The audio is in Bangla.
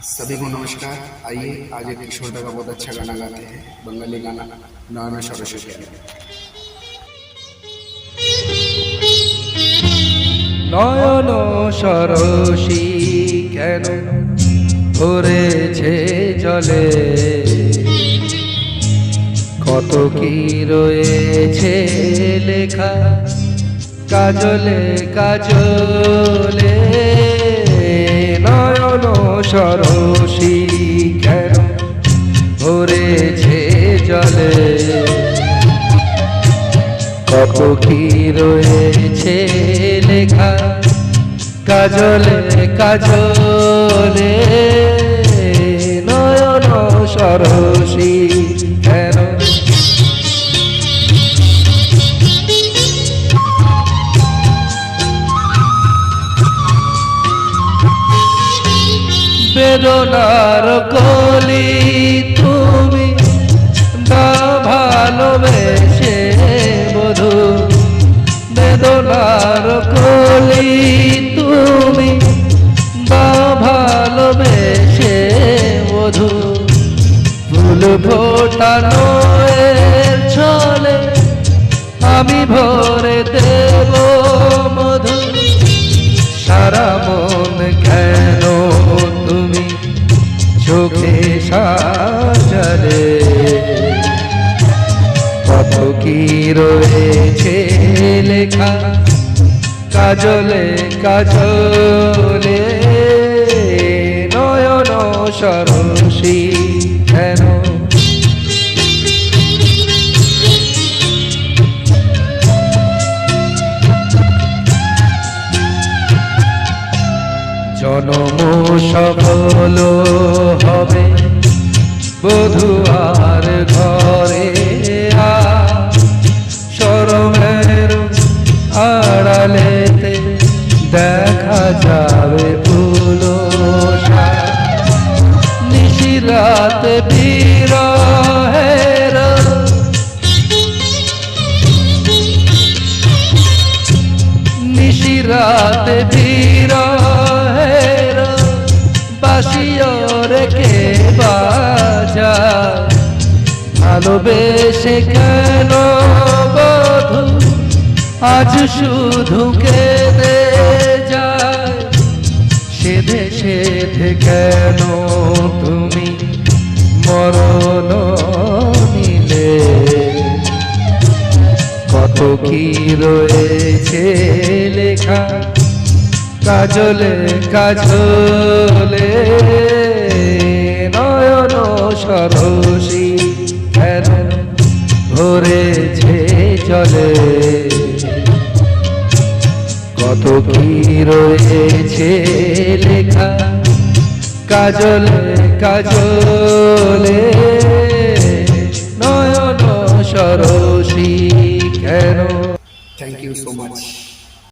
सभी को नमस्कार। आइए आज एक किशोर दा का बहुत अच्छा गाना गाते हैं, बंगाली गाना नयन सरस्वती। নয়ন সরসী কেন ভরেছে জলে, কত কি রয়েছে লেখা কাজলে কাজলে। নয়ন সরসী কেন ভরেছে জলে, কত কি রয়েছে লেখা কাজলে কাজলে। নয়ন সরসী কেন বেদনার কলি তুমি না ভালোবেসে বধু, বেদনার কলি তুমি না ভালোবেসে বধু। ফুল ফোটানো এর ছলে আমি ভরে দেব মধু। সারা মন কেন তুমি চোখে সাজালে, কত কি রয়েছে লেখা কাজলে কাজলে। নয়ন সরসী কেন জনম সফল হবে বধূ আর ঘরে, শরমের আড়ালেতে দেখা যাবে ফুল নিশিরাতে বিরহের, নিশিরাতে বিরহের বাসিও রেখে বাজা। ভালোবেসে কেন বধূ আজ শুধু কেঁদে যায়, সেধে সেধে কেন তুমি মরণ নিলে। কত কি রয়েছে লেখা কাজলে কাজলে। নয়ন সরসী কেন ভরেছে জলে, কত কি রয়েছে লেখা কাজলে কাজলে। নয়ন সরসী কেন। Thank you so much.